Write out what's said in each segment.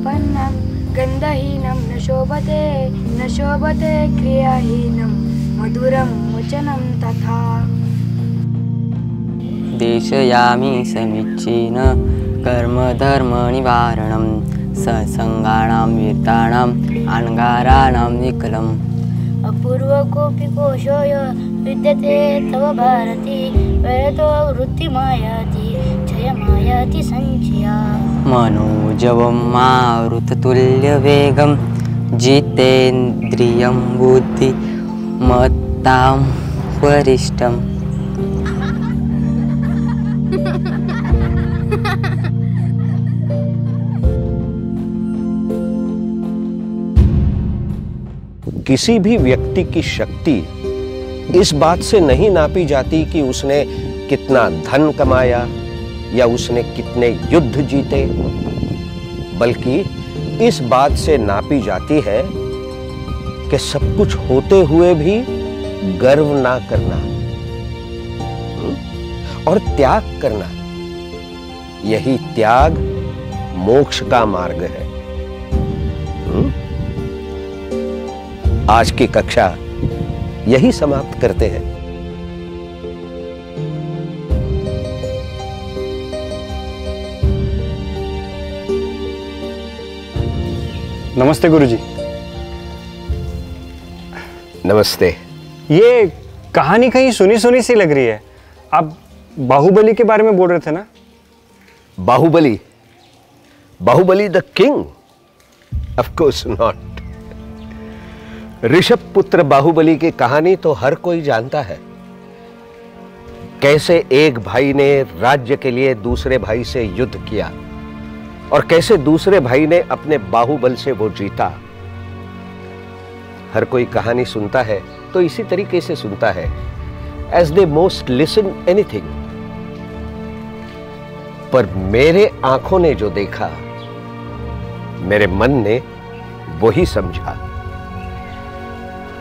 संपन्नं गन्धहीनं न शोभते क्रियाहीनं मधुरं वचनं तथा। देशयामि समीचीन कर्मधर्मनिवारणं सत्संगानां वीर्तानाम् अनगाराणां निकलम्। अपूर्वकोऽपि कोशोय विद्यते तव भारती वरतो वृत्तिमायाति क्षयमायाति सञ्चया। मनोजवं मारुततुल्यवेगं जितेन्द्रियं बुद्धिमत्तां वरिष्ठम्। किसी भी व्यक्ति की शक्ति इस बात से नहीं नापी जाती कि उसने कितना धन कमाया या उसने कितने युद्ध जीते, बल्कि इस बात से नापी जाती है कि सब कुछ होते हुए भी गर्व ना करना और त्याग करना। यही त्याग मोक्ष का मार्ग है। आज की कक्षा यही समाप्त करते हैं। नमस्ते गुरुजी। नमस्ते। ये कहानी कहीं सुनी सुनी सी लग रही है। आप बाहुबली के बारे में बोल रहे थे ना? Bahubali? Bahubali the king? Of course not. Rishabh पुत्र बाहुबली की कहानी तो हर कोई जानता है। कैसे एक भाई ने राज्य के लिए दूसरे भाई से युद्ध किया और कैसे दूसरे भाई ने अपने बाहुबल से वो जीता। हर कोई कहानी सुनता है तो इसी तरीके से सुनता है, as they most listen anything. पर मेरे आंखों ने जो देखा, मेरे मन ने वही समझा।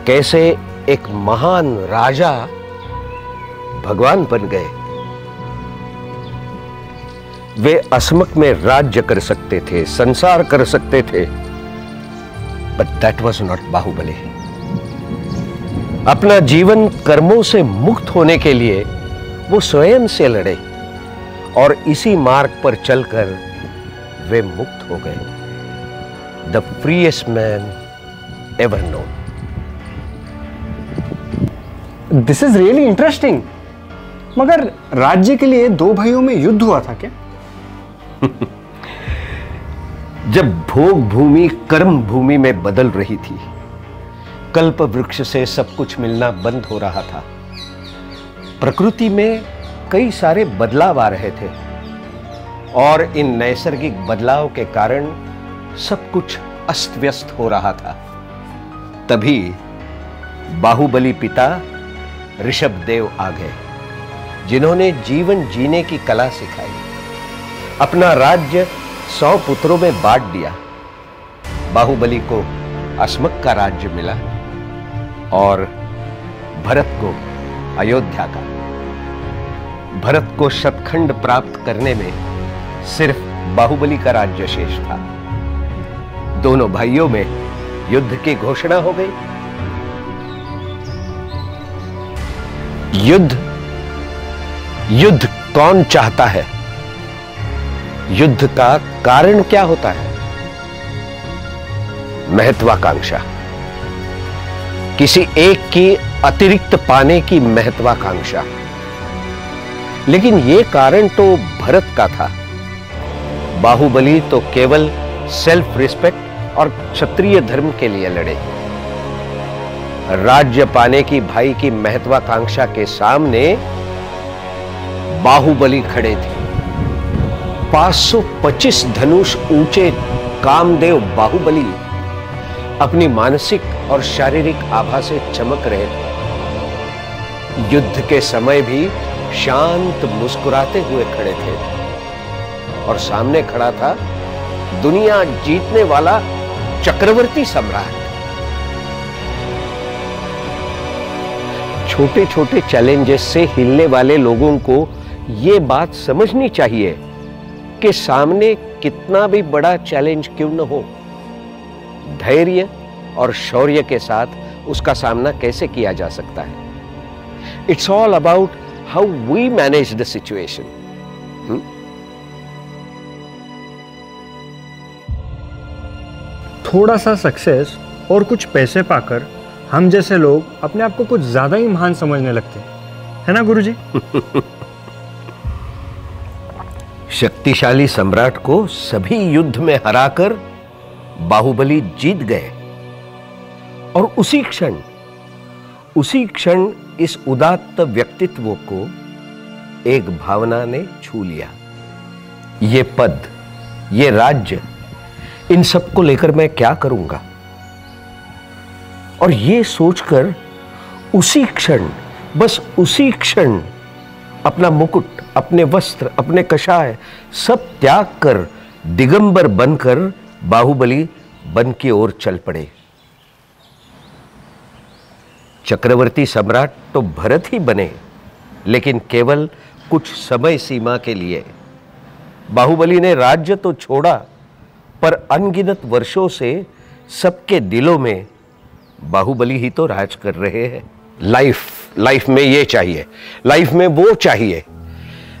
कैसे एक महान राजा भगवान बन गए। वे असमक में राज्य कर सकते थे, संसार कर सकते थे, but that was not Bahubali. अपना जीवन कर्मों से मुक्त होने के लिए वो स्वयं से लड़े और इसी मार्ग पर चलकर वे मुक्त हो गए। The freest man ever known. This is really interesting. मगर राज्य के लिए दो भाइयों में युद्ध हुआ था क्या? जब भोग भूमि कर्म भूमि में बदल रही थी, कल्प वृक्ष से सब कुछ मिलना बंद हो रहा था, प्रकृति में कई सारे बदलाव आ रहे थे और इन नैसर्गिक बदलाव के कारण सब कुछ अस्त व्यस्त हो रहा था। तभी बाहुबली पिता ऋषभदेव आ गए, जिन्होंने जीवन जीने की कला सिखाई। अपना राज्य 100 पुत्रों में बांट दिया। बाहुबली को अस्मक का राज्य मिला और भरत को अयोध्या का। भरत को शतखंड प्राप्त करने में सिर्फ बाहुबली का राज्य शेष था। दोनों भाइयों में युद्ध की घोषणा हो गई। युद्ध कौन चाहता है? युद्ध का कारण क्या होता है? महत्वाकांक्षा। किसी एक की अतिरिक्त पाने की महत्वाकांक्षा। लेकिन यह कारण तो भरत का था। बाहुबली तो केवल सेल्फ रिस्पेक्ट और क्षत्रिय धर्म के लिए लड़े। राज्य पाने की भाई की महत्वाकांक्षा के सामने बाहुबली खड़े थे। 525 धनुष ऊंचे कामदेव बाहुबली अपनी मानसिक और शारीरिक आभा से चमक रहे थे। युद्ध के समय भी शांत मुस्कुराते हुए खड़े थे और सामने खड़ा था दुनिया जीतने वाला चक्रवर्ती सम्राट। छोटे छोटे चैलेंजेस से हिलने वाले लोगों को यह बात समझनी चाहिए कि सामने कितना भी बड़ा चैलेंज क्यों न हो, धैर्य और शौर्य के साथ उसका सामना कैसे किया जा सकता है। It's all about how we manage the situation. थोड़ा सा सक्सेस और कुछ पैसे पाकर हम जैसे लोग अपने आप को कुछ ज्यादा ही महान समझने लगते हैं, है ना गुरुजी? शक्तिशाली सम्राट को सभी युद्ध में हराकर बाहुबली जीत गए और उसी क्षण इस उदात्त व्यक्तित्व को एक भावना ने छू लिया। ये पद, ये राज्य, इन सबको लेकर मैं क्या करूंगा? और ये सोचकर उसी क्षण, बस उसी क्षण अपना मुकुट, अपने वस्त्र, अपने कषाय सब त्याग कर दिगंबर बनकर बाहुबली वन की ओर चल पड़े। चक्रवर्ती सम्राट तो भरत ही बने, लेकिन केवल कुछ समय सीमा के लिए। बाहुबली ने राज्य तो छोड़ा, पर अनगिनत वर्षों से सबके दिलों में बाहुबली ही तो राज कर रहे हैं। लाइफ में ये चाहिए, लाइफ में वो चाहिए।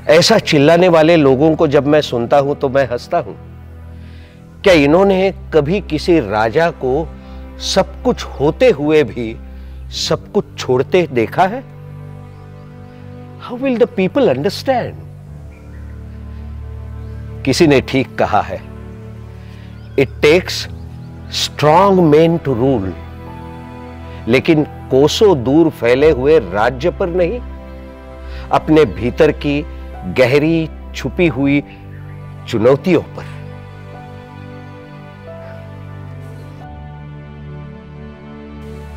ऐसा चिल्लाने वाले लोगों को जब मैं सुनता हूं तो मैं हंसता हूं। क्या इन्होंने कभी किसी राजा को सब कुछ होते हुए भी सब कुछ छोड़ते देखा है? How will the people understand? किसी ने ठीक कहा है, it takes strong man to rule, लेकिन कोसों दूर फैले हुए राज्य पर नहीं, अपने भीतर की गहरी छुपी हुई चुनौतियों पर।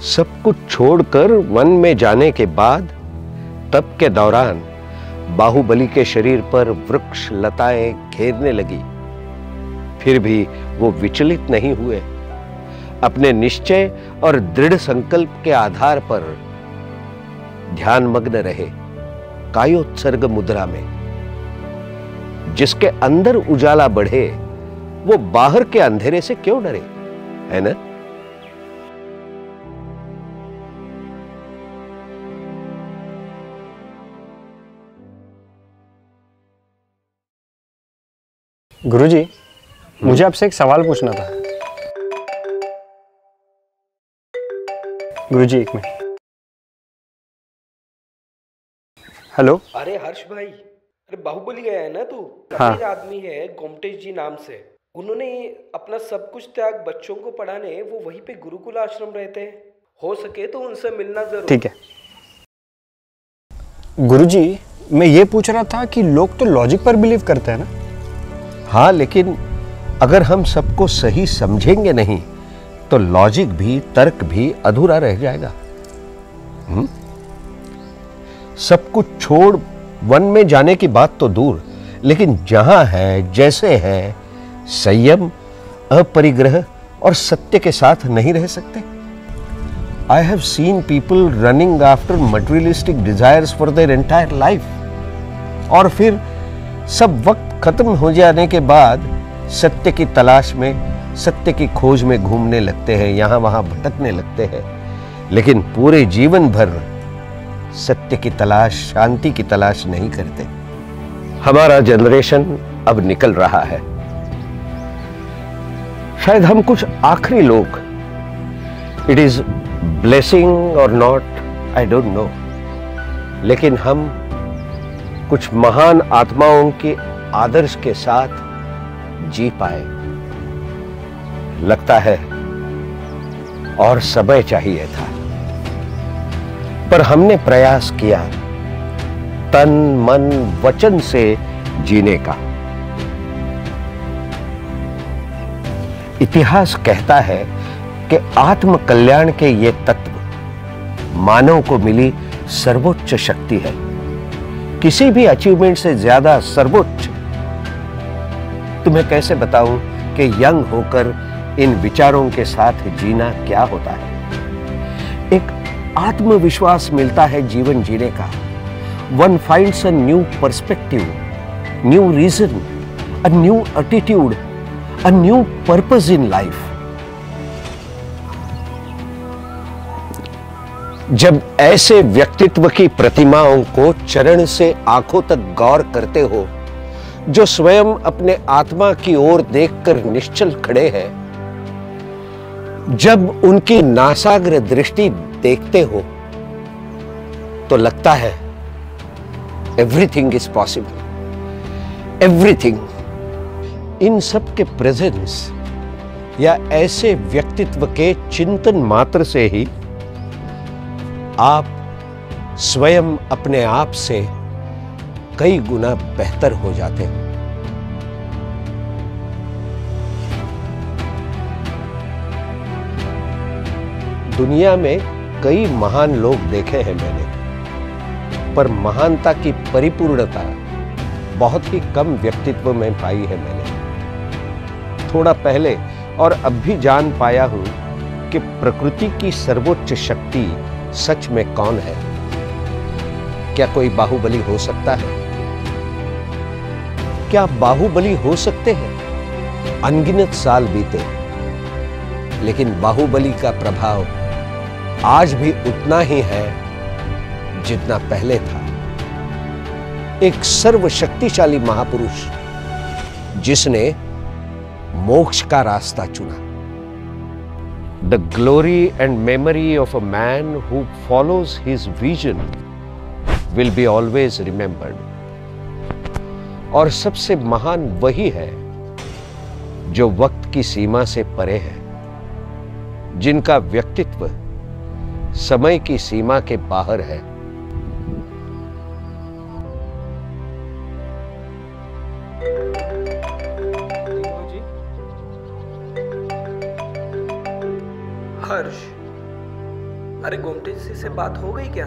सब कुछ छोड़कर वन में जाने के बाद तप के दौरान बाहुबली के शरीर पर वृक्ष लताएं घेरने लगी, फिर भी वो विचलित नहीं हुए। अपने निश्चय और दृढ़ संकल्प के आधार पर ध्यानमग्न रहे, कायोत्सर्ग मुद्रा में। जिसके अंदर उजाला बढ़े वो बाहर के अंधेरे से क्यों डरे, है ना? गुरुजी, मुझे आपसे एक सवाल पूछना था। गुरुजी एक मिनट। हेलो। अरे हर्ष भाई, अरे बाहुबली गया है ना तू? हाँ। एक आदमी है गोमटेश जी नाम से, उन्होंने अपना सब कुछ त्याग बच्चों को पढ़ाने वो वहीं पे गुरुकुल आश्रम रहते हैं। हो सके तो उनसे मिलना जरूर। ठीक है। गुरुजी, मैं ये पूछ रहा था कि लोग तो लॉजिक पर बिलीव करते हैं ना? हाँ, लेकिन अगर हम सबको सही समझेंगे नहीं तो लॉजिक भी, तर्क भी अधूरा रह जाएगा। सब कुछ छोड़ वन में जाने की बात तो दूर, लेकिन जहां है, जैसे है, संयम, अपरिग्रह और सत्य के साथ नहीं रह सकते। I have seen people running after materialistic desires for their entire life, और फिर सब वक्त खत्म हो जाने के बाद सत्य की तलाश में, सत्य की खोज में घूमने लगते हैं, यहां वहां भटकने लगते हैं, लेकिन पूरे जीवन भर सत्य की तलाश, शांति की तलाश नहीं करते। हमारा जनरेशन अब निकल रहा है। शायद हम कुछ आखिरी लोग, इट इज ब्लेसिंग और नॉट, आई डोंट नो, लेकिन हम कुछ महान आत्माओं के आदर्श के साथ जी पाए। लगता है और समय चाहिए था, पर हमने प्रयास किया तन मन वचन से जीने का। इतिहास कहता है कि आत्म कल्याण के ये तत्व मानव को मिली सर्वोच्च शक्ति है, किसी भी अचीवमेंट से ज्यादा सर्वोच्च। तुम्हें कैसे बताऊं कि यंग होकर इन विचारों के साथ जीना क्या होता है। एक आत्मविश्वास मिलता है जीवन जीने का। One finds a new perspective, new reason, a new attitude, a new purpose in life. जब ऐसे व्यक्तित्व की प्रतिमाओं को चरण से आंखों तक गौर करते हो, जो स्वयं अपने आत्मा की ओर देखकर निश्चल खड़े हैं, जब उनकी नासाग्र दृष्टि देखते हो, तो लगता है एवरीथिंग इज पॉसिबल, एवरीथिंग। इन सब के प्रेजेंस या ऐसे व्यक्तित्व के चिंतन मात्र से ही आप स्वयं अपने आप से कई गुना बेहतर हो जाते हो। दुनिया में कई महान लोग देखे हैं मैंने, पर महानता की परिपूर्णता बहुत ही कम व्यक्तित्व में पाई है मैंने। थोड़ा पहले और अब भी जान पाया हूं कि प्रकृति की सर्वोच्च शक्ति सच में कौन है। क्या कोई बाहुबली हो सकता है? क्या बाहुबली हो सकते हैं? अनगिनत साल बीते, लेकिन बाहुबली का प्रभाव आज भी उतना ही है जितना पहले था। एक सर्वशक्तिशाली महापुरुष जिसने मोक्ष का रास्ता चुना। The glory and memory of a man who follows his vision will be always remembered. और सबसे महान वही है जो वक्त की सीमा से परे है, जिनका व्यक्तित्व समय की सीमा के बाहर है। हर्ष, अरे गोमती जी से बात हो गई क्या?